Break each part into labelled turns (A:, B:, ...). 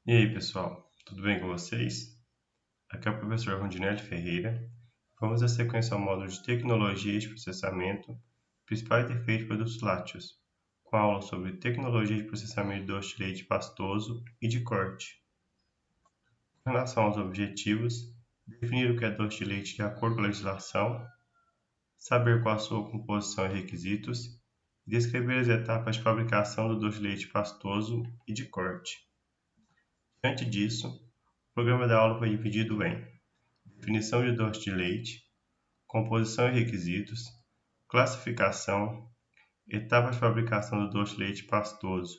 A: E aí, pessoal, tudo bem com vocês? Aqui é o professor Rondinelli Ferreira. Vamos dar sequência ao módulo de Tecnologia de Processamento, principais defeitos de produtos lácteos, com aula sobre tecnologia de processamento de doce de leite pastoso e de corte. Com relação aos objetivos, definir o que é doce de leite de acordo com a legislação, saber qual a sua composição e requisitos, e descrever as etapas de fabricação do doce de leite pastoso e de corte. Diante disso, o programa da aula foi dividido em definição de doce de leite, composição e requisitos, classificação, etapas de fabricação do doce de leite pastoso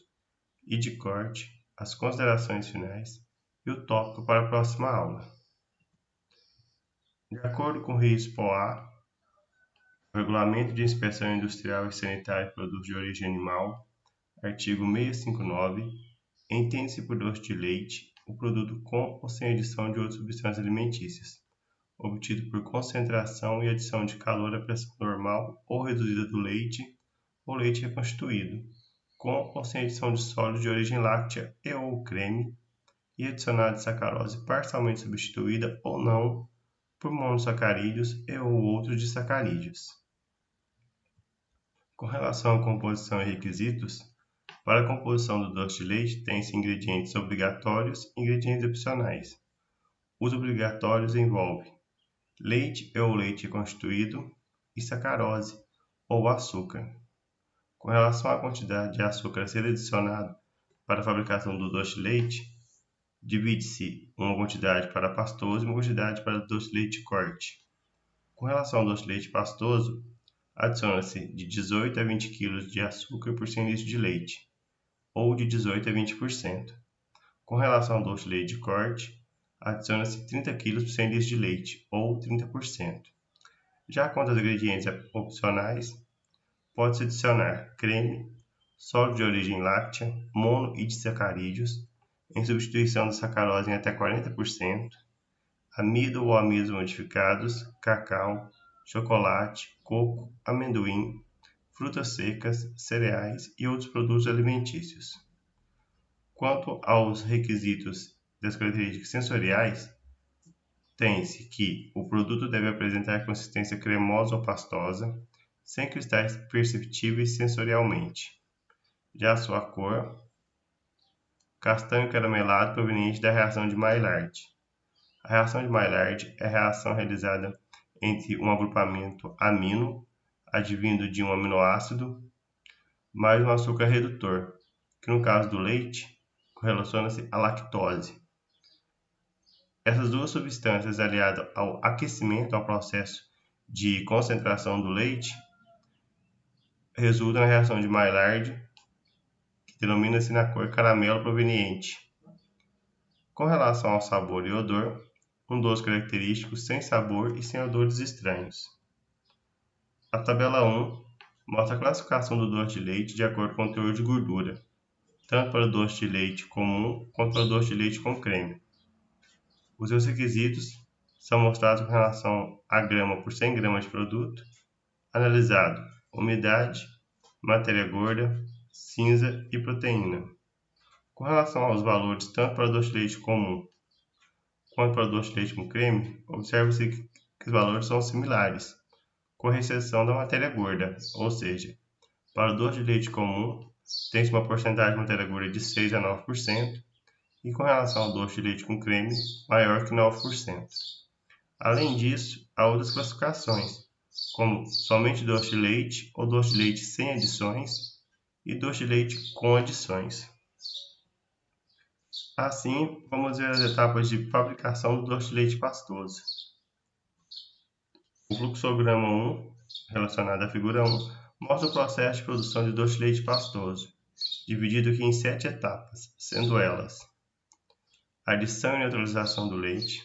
A: e de corte, as considerações finais e o tópico para a próxima aula. De acordo com o RIS-POA, o Regulamento de Inspeção Industrial e Sanitária de Produtos de Origem Animal, artigo 659, entende-se por doce de leite o produto com ou sem adição de outras substâncias alimentícias, obtido por concentração e adição de calor à pressão normal ou reduzida do leite ou leite reconstituído, com ou sem adição de sólidos de origem láctea e/ou creme, e adicionado de sacarose parcialmente substituída ou não por monossacarídeos e/ou outros disacarídeos. Com relação à composição e requisitos, para a composição do doce de leite tem-se ingredientes obrigatórios e ingredientes opcionais. Os obrigatórios envolvem leite ou leite reconstituído e sacarose ou açúcar. Com relação à quantidade de açúcar a ser adicionado para a fabricação do doce de leite, divide-se uma quantidade para pastoso e uma quantidade para doce de leite de corte. Com relação ao doce de leite pastoso, adiciona-se de 18 a 20 kg de açúcar por 100 litros de leite, ou de 18 a 20%. Com relação ao doce de leite de corte, adiciona-se 30 kg por 100 litros de leite, ou 30%. Já quanto aos ingredientes opcionais, pode-se adicionar creme, sólido de origem láctea, mono e disacarídeos, em substituição da sacarose em até 40%, amido ou amidos modificados, cacau, chocolate, coco, amendoim, frutas secas, cereais e outros produtos alimentícios. Quanto aos requisitos das características sensoriais, tem-se que o produto deve apresentar consistência cremosa ou pastosa, sem cristais perceptíveis sensorialmente. Já a sua cor, castanho caramelado proveniente da reação de Maillard. A reação de Maillard é a reação realizada entre um agrupamento amino, advindo de um aminoácido, mais um açúcar redutor, que no caso do leite, correlaciona-se à lactose. Essas duas substâncias, aliadas ao aquecimento, ao processo de concentração do leite, resultam na reação de Maillard, que denomina-se na cor caramelo proveniente. Com relação ao sabor e odor, um doce característico sem sabor e sem odores estranhos. A tabela 1 mostra a classificação do doce de leite de acordo com o teor de gordura, tanto para o doce de leite comum quanto para o doce de leite com creme. Os seus requisitos são mostrados com relação a grama por 100 gramas de produto, analisado umidade, matéria gorda, cinza e proteína. Com relação aos valores tanto para o doce de leite comum quanto para o doce de leite com creme, observa-se que os valores são similares, com exceção da matéria gorda, ou seja, para o doce de leite comum tem-se uma porcentagem de matéria gorda de 6 a 9%, e com relação ao doce de leite com creme, maior que 9%. Além disso, há outras classificações, como somente doce de leite ou doce de leite sem adições e doce de leite com adições. Assim, vamos ver as etapas de fabricação do doce de leite pastoso. O fluxograma 1, relacionado à figura 1, mostra o processo de produção de doce de leite pastoso, dividido aqui em 7 etapas, sendo elas: adição e neutralização do leite,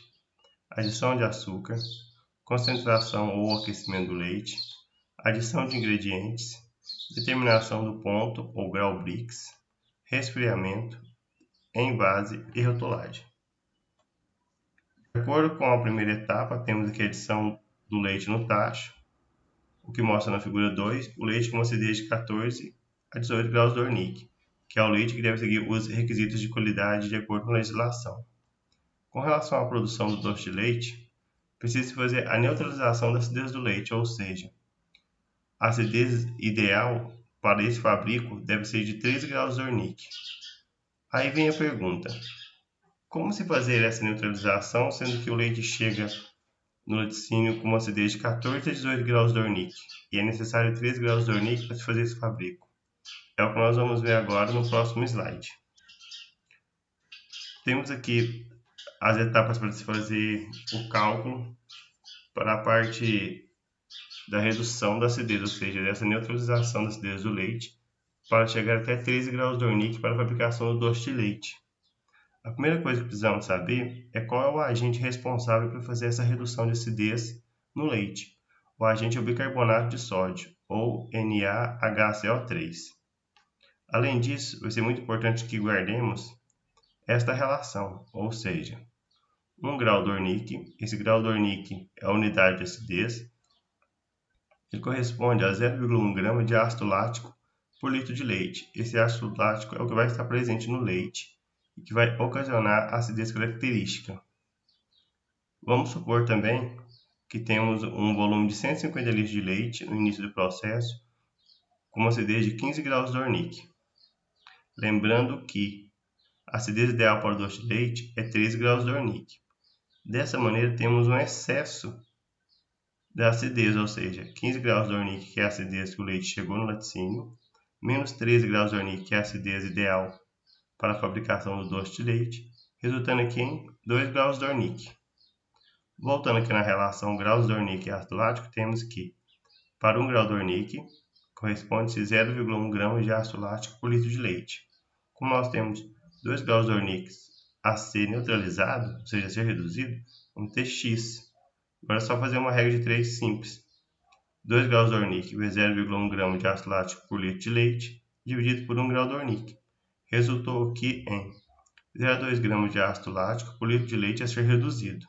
A: adição de açúcar, concentração ou aquecimento do leite, adição de ingredientes, determinação do ponto ou grau Brix, resfriamento, envase e rotulagem. De acordo com a primeira etapa, temos aqui a adição do leite no tacho, o que mostra na figura 2 o leite com uma acidez de 14 a 18 graus Dornick, que é o leite que deve seguir os requisitos de qualidade de acordo com a legislação. Com relação à produção do doce de leite, precisa-se fazer a neutralização da acidez do leite, ou seja, a acidez ideal para esse fabrico deve ser de 13 graus de Wernicke. Aí vem a pergunta: como se fazer essa neutralização, sendo que o leite chega no laticínio com uma acidez de 14 a 18 graus de Wernicke e é necessário 13 graus de Wernicke para se fazer esse fabrico? É o que nós vamos ver agora no próximo slide. Temos aqui as etapas para se fazer o cálculo para a parte da redução da acidez, ou seja, dessa neutralização da acidez do leite, para chegar até 13 graus de Wernicke para a fabricação do doce de leite. A primeira coisa que precisamos saber é qual é o agente responsável por fazer essa redução de acidez no leite. O agente é o bicarbonato de sódio, ou NaHCO3. Além disso, vai ser muito importante que guardemos esta relação, ou seja, 1 grau de Wernicke, esse grau de Wernicke é a unidade de acidez, ele corresponde a 0,1 grama de ácido lático por litro de leite. Esse ácido lático é o que vai estar presente no leite e que vai ocasionar a acidez característica. Vamos supor também que temos um volume de 150 litros de leite no início do processo, com uma acidez de 15 graus de Wernicke. Lembrando que a acidez ideal para o doce de leite é 13 graus de Wernicke. Dessa maneira, temos um excesso da acidez, ou seja, 15 graus de Wernicke, que é a acidez que o leite chegou no laticínio, menos 13 graus de Wernicke, que é a acidez ideal para a fabricação do doce de leite, resultando aqui em 2 graus de Wernicke. Voltando aqui na relação graus de Wernicke e ácido lático, temos que, para 1 grau de Wernicke, corresponde-se 0,1 gramas de ácido lático por litro de leite. Como nós temos 2 graus de Wernicke a ser neutralizado, ou seja, a ser reduzido, vamos ter x. Agora é só fazer uma regra de 3 simples. 2 graus de Wernicke vezes 0,1 grama de ácido lático por litro de leite, dividido por 1 grau de Wernicke. Resultou aqui em 0,2 gramas de ácido lático por litro de leite a ser reduzido.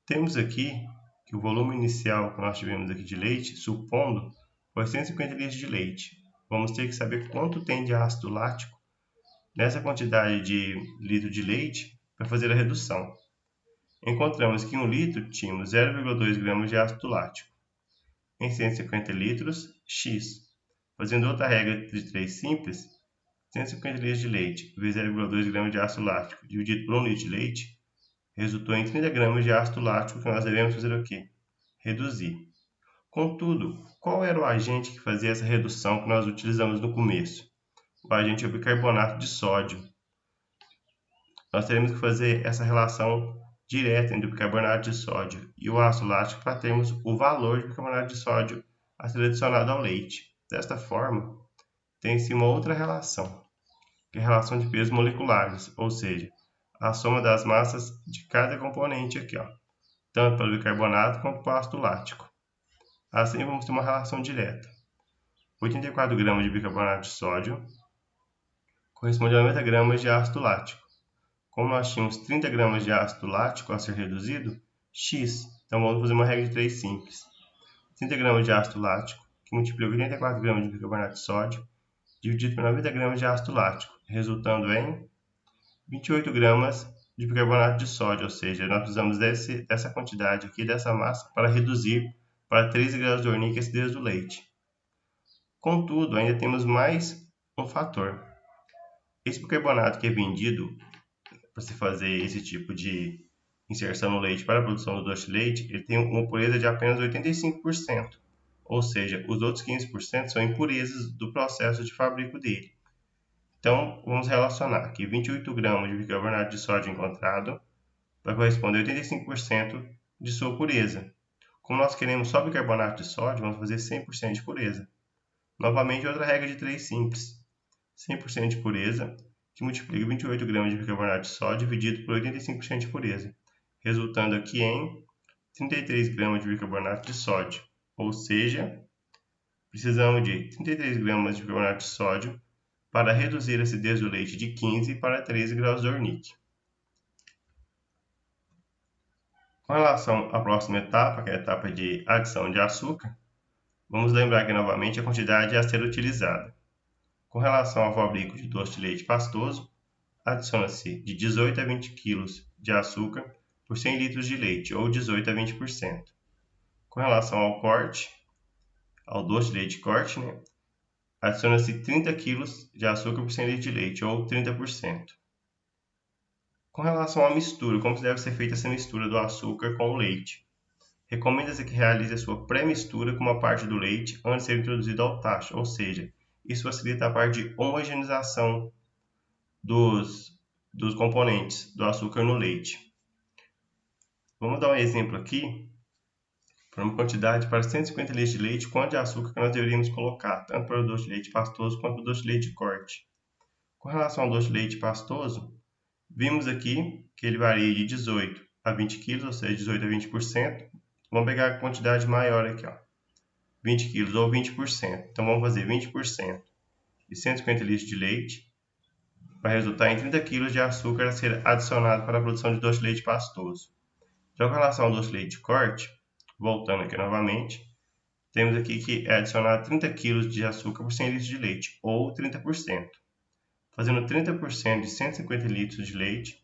A: Temos aqui que o volume inicial que nós tivemos aqui de leite, supondo, foi 150 litros de leite. Vamos ter que saber quanto tem de ácido lático nessa quantidade de litro de leite para fazer a redução. Encontramos que em 1 litro tínhamos 0,2 gramas de ácido lático. Em 150 litros, x. Fazendo outra regra de 3 simples, 150 litros de leite vezes 0,2 gramas de ácido lático dividido por 1 litro de leite, resultou em 30 gramas de ácido lático que nós devemos fazer o quê? Reduzir. Contudo, qual era o agente que fazia essa redução que nós utilizamos no começo? O agente é o bicarbonato de sódio. Nós teremos que fazer essa relação direta entre o bicarbonato de sódio e o ácido lático para termos o valor de bicarbonato de sódio a ser adicionado ao leite. Desta forma, tem-se uma outra relação, que é a relação de pesos moleculares, ou seja, a soma das massas de cada componente aqui, tanto para o bicarbonato quanto para o ácido lático. Assim, vamos ter uma relação direta. 84 gramas de bicarbonato de sódio corresponde a 90 gramas de ácido lático. Como nós tínhamos 30 gramas de ácido lático a ser reduzido, x. Então, vamos fazer uma regra de 3 simples. 30 gramas de ácido lático, que multiplica 84 gramas de bicarbonato de sódio, dividido por 90 gramas de ácido lático, resultando em 28 gramas de bicarbonato de sódio, ou seja, nós precisamos dessa quantidade aqui, dessa massa, para reduzir para 13 graus de Wernicke a acidez do leite. Contudo, ainda temos mais um fator. Esse bicarbonato que é vendido para se fazer esse tipo de inserção no leite para a produção do doce de leite, ele tem uma pureza de apenas 85%, ou seja, os outros 15% são impurezas do processo de fabrico dele. Então, vamos relacionar que 28 gramas de bicarbonato de sódio encontrado vai corresponder a 85% de sua pureza. Como nós queremos só bicarbonato de sódio, vamos fazer 100% de pureza. Novamente, outra regra de 3 simples. 100% de pureza, que multiplica 28 gramas de bicarbonato de sódio dividido por 85% de pureza, resultando aqui em 33 gramas de bicarbonato de sódio. Ou seja, precisamos de 33 gramas de bicarbonato de sódio para reduzir a acidez do leite de 15 para 13 graus de Wernicke. Com relação à próxima etapa, que é a etapa de adição de açúcar, vamos lembrar aqui novamente a quantidade a ser utilizada. Com relação ao fabrico de doce de leite pastoso, adiciona-se de 18 a 20 kg de açúcar por 100 litros de leite, ou 18 a 20%. Com relação ao corte, ao doce de leite corte, adiciona-se 30 kg de açúcar por 100 litros de leite, ou 30%. Com relação à mistura, como deve ser feita essa mistura do açúcar com o leite? Recomenda-se que realize a sua pré-mistura com uma parte do leite antes de ser introduzido ao tacho, ou seja, isso facilita a parte de homogeneização dos componentes do açúcar no leite. Vamos dar um exemplo aqui para uma quantidade para 150 litros de leite, quanto de açúcar que nós deveríamos colocar, tanto para o doce de leite pastoso quanto para o doce de leite de corte. Com relação ao doce de leite pastoso, vimos aqui que ele varia de 18 a 20 kg, ou seja, 18 a 20%. Vamos pegar a quantidade maior aqui, 20 kg ou 20%. Então vamos fazer 20% de 150 litros de leite, vai resultar em 30 kg de açúcar a ser adicionado para a produção de doce de leite pastoso. Já com relação ao doce de leite de corte, voltando aqui novamente, temos aqui que é adicionado 30 kg de açúcar por 100 litros de leite, ou 30%. Fazendo 30% de 150 litros de leite,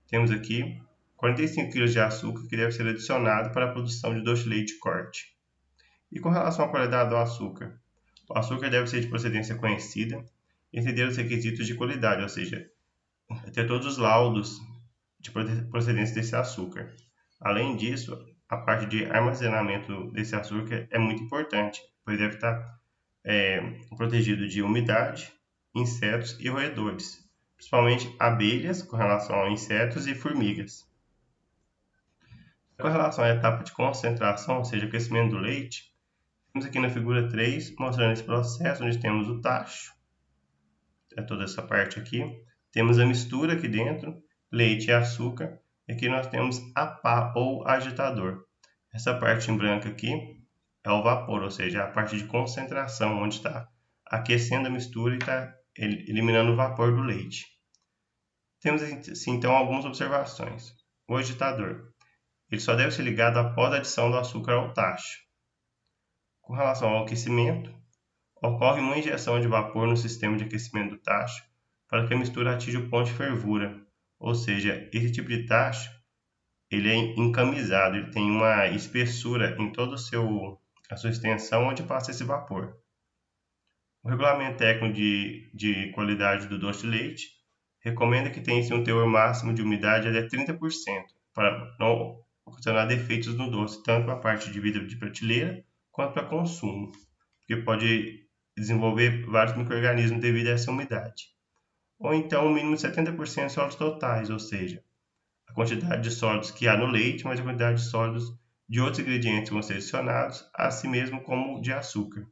A: temos aqui 45 kg de açúcar que deve ser adicionado para a produção de doce de leite de corte. E com relação à qualidade do açúcar, o açúcar deve ser de procedência conhecida e entender os requisitos de qualidade, ou seja, ter todos os laudos de procedência desse açúcar. Além disso, a parte de armazenamento desse açúcar é muito importante, pois deve estar protegido de umidade, insetos e roedores, principalmente abelhas com relação a insetos e formigas. Com relação à etapa de concentração, ou seja, aquecimento do leite, temos aqui na figura 3, mostrando esse processo, onde temos o tacho, toda essa parte aqui, temos a mistura aqui dentro, leite e açúcar, e aqui nós temos a pá ou agitador. Essa parte em branco aqui é o vapor, ou seja, a parte de concentração, onde está aquecendo a mistura e está eliminando o vapor do leite. Temos assim, então algumas observações. O agitador, ele só deve ser ligado após a adição do açúcar ao tacho. Com relação ao aquecimento, ocorre uma injeção de vapor no sistema de aquecimento do tacho para que a mistura atinja o ponto de fervura, ou seja, esse tipo de tacho ele é encamisado, ele tem uma espessura em toda a sua extensão onde passa esse vapor. O regulamento técnico de qualidade do doce de leite recomenda que tenha um teor máximo de umidade até 30%, para não ocasionar defeitos no doce, tanto para a parte de vida de prateleira quanto para consumo, porque pode desenvolver vários micro-organismos devido a essa umidade. Ou então um mínimo de 70% de sólidos totais, ou seja, a quantidade de sólidos que há no leite, mas a quantidade de sólidos de outros ingredientes vão ser adicionados, assim mesmo como de açúcar.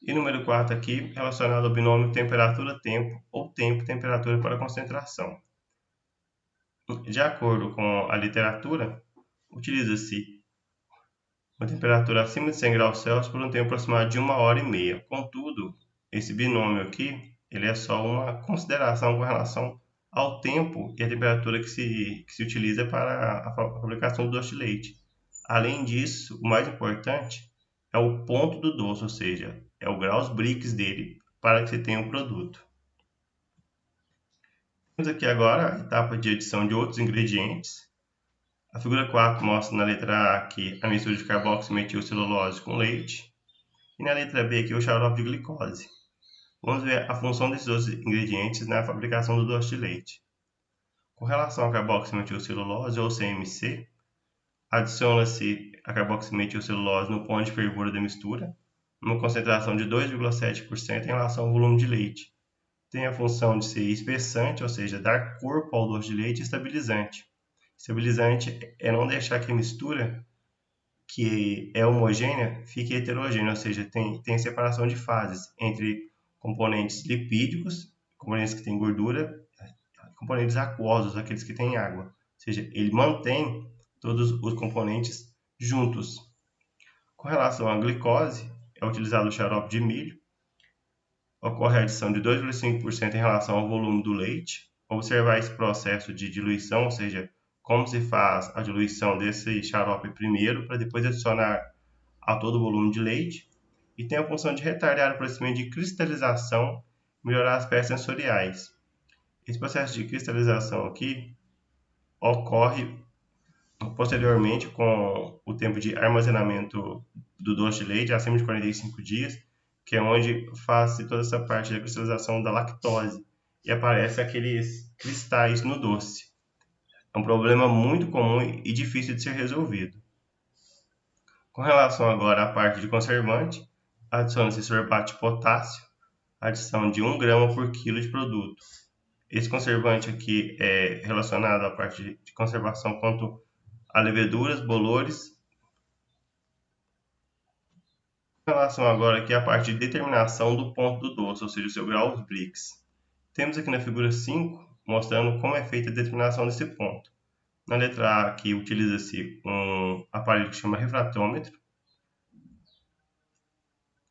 A: E número 4 aqui, relacionado ao binômio temperatura-tempo ou tempo-temperatura para concentração. De acordo com a literatura, utiliza-se uma temperatura acima de 100 graus Celsius por um tempo aproximado de 1h30. Contudo, esse binômio aqui, ele é só uma consideração com relação ao tempo e a temperatura que se utiliza para a fabricação do doce de leite. Além disso, o mais importante é o ponto do doce, ou seja, é o graus Brix dele para que se tenha um produto. Temos aqui agora a etapa de adição de outros ingredientes. A figura 4 mostra na letra A aqui a mistura de carboximetilcelulose com leite e na letra B aqui o xarope de glicose. Vamos ver a função desses outros ingredientes na fabricação do doce de leite. Com relação à carboximetilcelulose ou CMC, adiciona-se a carboximetilcelulose no ponto de fervura da mistura, numa concentração de 2,7% em relação ao volume de leite. Tem a função de ser espessante, ou seja, dar corpo ao doce de leite, e estabilizante. Estabilizante é não deixar que a mistura, que é homogênea, fique heterogênea, ou seja, tem separação de fases entre componentes lipídicos, componentes que têm gordura, componentes aquosos, aqueles que têm água. Ou seja, ele mantém todos os componentes juntos. Com relação à glicose, é utilizado o xarope de milho. Ocorre a adição de 2,5% em relação ao volume do leite. Observar esse processo de diluição, ou seja, como se faz a diluição desse xarope primeiro, para depois adicionar a todo o volume de leite. e tem a função de retardar o procedimento de cristalização e melhorar as aspectos sensoriais. Esse processo de cristalização aqui ocorre posteriormente com o tempo de armazenamento do doce de leite, acima de 45 dias, que é onde faz-se toda essa parte da cristalização da lactose e aparece aqueles cristais no doce. É um problema muito comum e difícil de ser resolvido. Com relação agora à parte de conservante, adiciona-se sorbato de potássio, adição de 1 grama por quilo de produto. Esse conservante aqui é relacionado à parte de conservação quanto a leveduras, bolores. Com relação agora aqui à parte de determinação do ponto do doce, ou seja, o seu grau Brix. Temos aqui na figura 5, mostrando como é feita a determinação desse ponto. Na letra A aqui utiliza-se um aparelho que se chama refratômetro.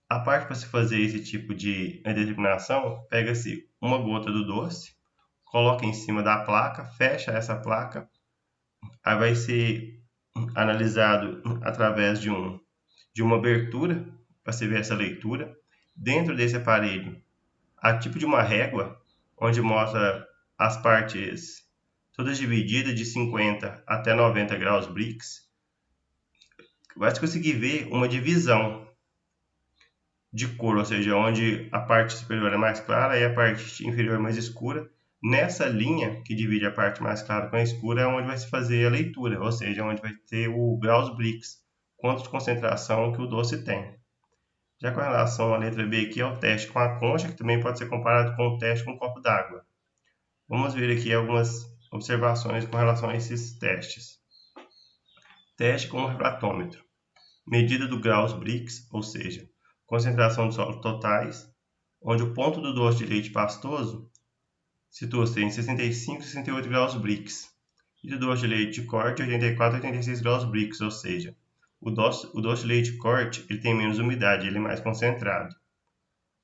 A: A parte para se fazer esse tipo de determinação, pega-se uma gota do doce, coloca em cima da placa, fecha essa placa, aí vai ser analisado através de uma abertura para se ver essa leitura. Dentro desse aparelho, há tipo de uma régua, onde mostra as partes todas divididas de 50 até 90 graus Brix. Vai conseguir ver uma divisão de cor, ou seja, onde a parte superior é mais clara e a parte inferior é mais escura. Nessa linha que divide a parte mais clara com a escura é onde vai se fazer a leitura, ou seja, onde vai ter o graus Brix, quanto de concentração que o doce tem. Já com relação à letra B aqui é o teste com a concha, que também pode ser comparado com o teste com um copo d'água. Vamos ver aqui algumas observações com relação a esses testes. Teste com o refratômetro. Medida do graus Brix, ou seja, concentração de sólidos totais, onde o ponto do doce de leite pastoso situa-se em 65 e 68 graus Brix, e do doce de leite de corte 84 e 86 graus Brix, ou seja, o doce de leite de corte ele tem menos umidade, ele é mais concentrado.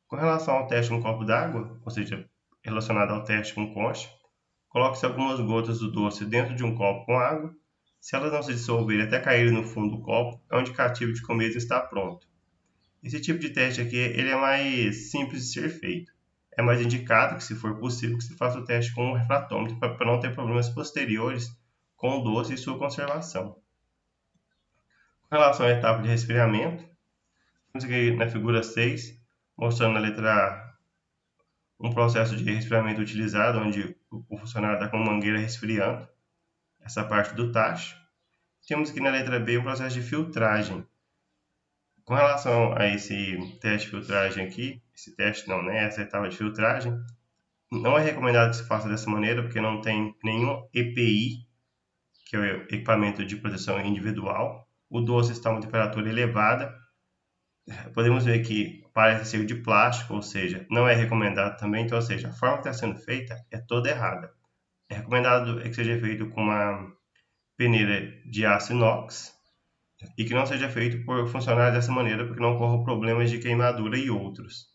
A: Com relação ao teste com copo d'água, ou seja, relacionado ao teste com concha, coloque-se algumas gotas do doce dentro de um copo com água. Se elas não se dissolverem até caírem no fundo do copo, é um indicativo de que o mesmo está pronto. Esse tipo de teste aqui ele é mais simples de ser feito. É mais indicado que, se for possível, que se faça o teste com um refratômetro para não ter problemas posteriores com o doce e sua conservação. Com relação à etapa de resfriamento, temos aqui na figura 6, mostrando na letra A um processo de resfriamento utilizado, onde o funcionário está com uma mangueira resfriando essa parte do tacho. Temos aqui na letra B um processo de filtragem. Com relação a esse teste de filtragem aqui, essa etapa de filtragem, não é recomendado que se faça dessa maneira, porque não tem nenhum EPI, que é o equipamento de proteção individual. O doce está a uma temperatura elevada. Podemos ver que parece ser de plástico, ou seja, não é recomendado também. Então, ou seja, a forma que está sendo feita é toda errada. É recomendado que seja feito com uma peneira de aço inox, e que não seja feito por funcionários dessa maneira, porque não ocorram problemas de queimadura e outros.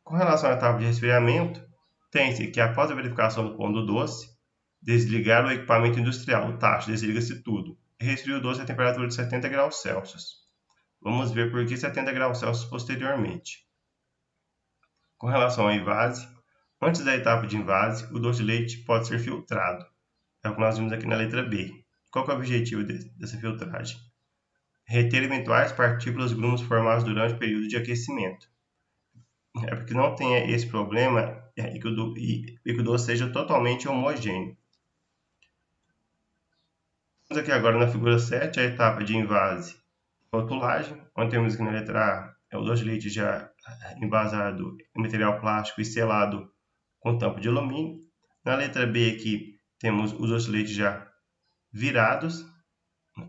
A: Com relação à etapa de resfriamento, tem-se que, após a verificação do ponto do doce, desligar o equipamento industrial, o tacho, desliga-se tudo, e resfria o doce a temperatura de 70 graus Celsius. Vamos ver por que 70 graus Celsius posteriormente. Com relação ao invase, antes da etapa de invase, o doce de leite pode ser filtrado. É o que nós vimos aqui na letra B. Qual é o objetivo dessa filtragem? Reter eventuais partículas grumos formadas durante o período de aquecimento. É porque não tenha esse problema e que o doce seja totalmente homogêneo. Vamos aqui agora na figura 7, a etapa de invase e rotulagem, onde temos aqui na letra A o doce de leite já envasado em material plástico e selado com tampa de alumínio. Na letra B aqui temos os doces de leite já virados.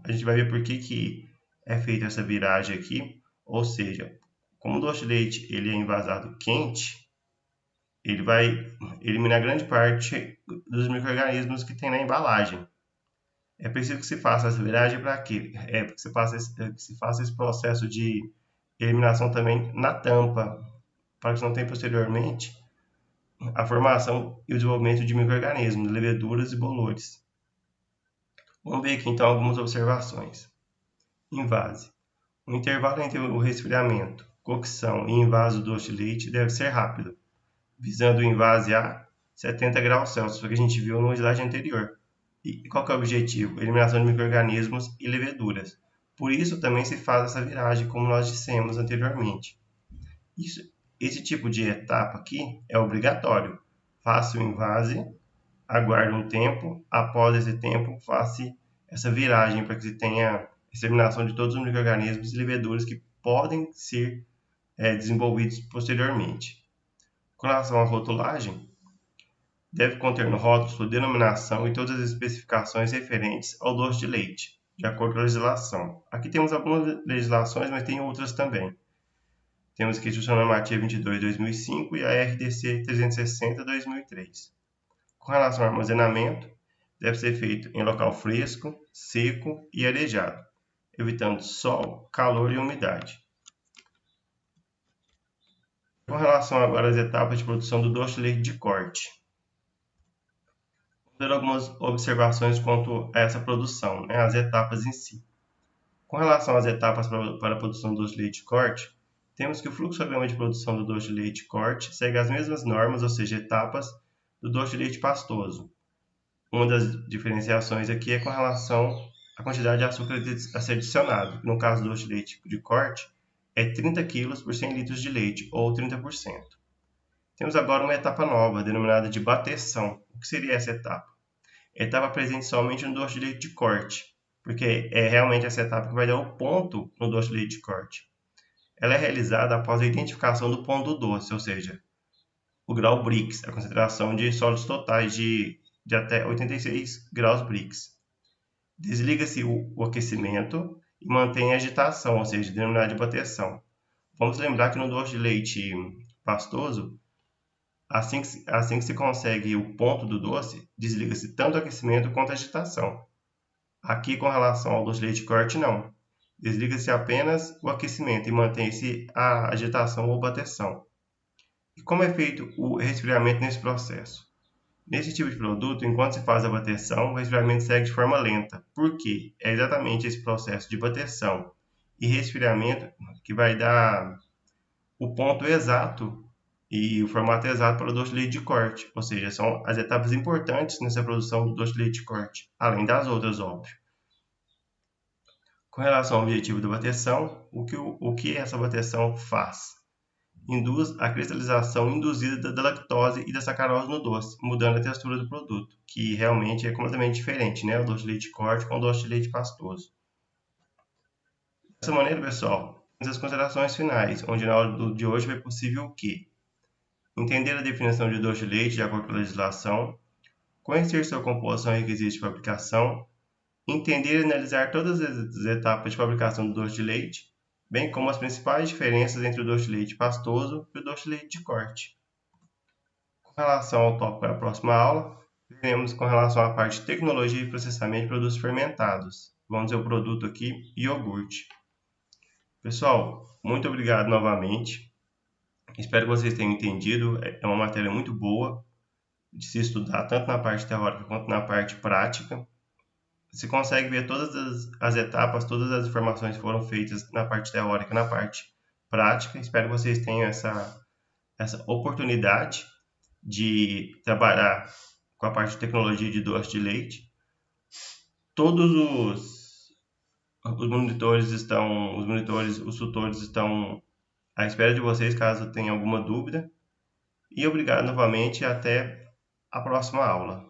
A: A gente vai ver por que é feita essa viragem aqui, ou seja, como o doce de leite ele é envasado quente, ele vai eliminar grande parte dos micro-organismos que tem na embalagem. É preciso que se faça essa viragem para quê? Para que se faça esse processo de eliminação também na tampa, para que não tenha posteriormente a formação e o desenvolvimento de micro-organismos, leveduras e bolores. Vamos ver aqui então algumas observações. Invase. O intervalo entre o resfriamento, cocção e envase do doce de leite deve ser rápido, visando o envase a 70 graus Celsius, que a gente viu no slide anterior. E qual que é o objetivo? Eliminação de micro-organismos e leveduras. Por isso também se faz essa viragem, como nós dissemos anteriormente. Esse tipo de etapa aqui é obrigatório. Faça o envase, aguarde um tempo, após esse tempo, faça essa viragem para que se tenha exterminação de todos os micro-organismos e leveduras que podem ser desenvolvidos posteriormente. Com relação à rotulagem, deve conter no rótulo sua denominação e todas as especificações referentes ao doce de leite, de acordo com a legislação. Aqui temos algumas legislações, mas tem outras também. Temos aqui a Instrução Normativa 22/2005 e a RDC 360/2003. Com relação ao armazenamento, deve ser feito em local fresco, seco e arejado, evitando sol, calor e umidade. Com relação agora às etapas de produção do doce de leite de corte, vamos ter algumas observações quanto a essa produção, as etapas em si. Com relação às etapas para a produção do doce de leite de corte, temos que o fluxograma de produção do doce de leite de corte segue as mesmas normas, ou seja, etapas do doce de leite pastoso. Uma das diferenciações aqui é com relação à quantidade de açúcar a ser adicionado. No caso do doce de leite de corte, é 30 kg por 100 litros de leite, ou 30%. Temos agora uma etapa nova, denominada de bateção. O que seria essa etapa? Etapa presente somente no doce de leite de corte, porque é realmente essa etapa que vai dar o ponto no doce de leite de corte. Ela é realizada após a identificação do ponto do doce, ou seja, o grau Brix, a concentração de sólidos totais de até 86 graus Brix. Desliga-se o aquecimento e mantém a agitação, ou seja, denominada de bateção. Vamos lembrar que no doce de leite pastoso, assim que se consegue o ponto do doce, desliga-se tanto o aquecimento quanto a agitação. Aqui, com relação ao doce de leite corte, não. Desliga-se apenas o aquecimento e mantém-se a agitação ou bateção. E como é feito o resfriamento nesse processo? Nesse tipo de produto, enquanto se faz a bateção, o resfriamento segue de forma lenta. Por quê? É exatamente esse processo de bateção e resfriamento que vai dar o ponto exato e o formato exato para o doce de leite de corte. Ou seja, são as etapas importantes nessa produção do doce de leite de corte, além das outras, óbvio. Com relação ao objetivo da bateção, o que essa bateção faz? Induz a cristalização induzida da lactose e da sacarose no doce, mudando a textura do produto, que realmente é completamente diferente, o doce de leite corte com o doce de leite pastoso. Dessa maneira, pessoal, temos as considerações finais, onde na aula de hoje foi possível o quê? Entender a definição de doce de leite de acordo com a legislação, conhecer sua composição e requisitos de fabricação, entender e analisar todas as etapas de fabricação do doce de leite, bem como as principais diferenças entre o doce de leite pastoso e o doce de leite de corte. Com relação ao tópico da próxima aula, veremos com relação à parte de tecnologia e processamento de produtos fermentados. Vamos ver o produto aqui, iogurte. Pessoal, muito obrigado novamente. Espero que vocês tenham entendido. É uma matéria muito boa de se estudar, tanto na parte teórica quanto na parte prática. Você consegue ver todas as etapas, todas as informações que foram feitas na parte teórica e na parte prática. Espero que vocês tenham essa oportunidade de trabalhar com a parte de tecnologia de doce de leite. Todos os tutores estão à espera de vocês caso tenham alguma dúvida. E obrigado novamente e até a próxima aula.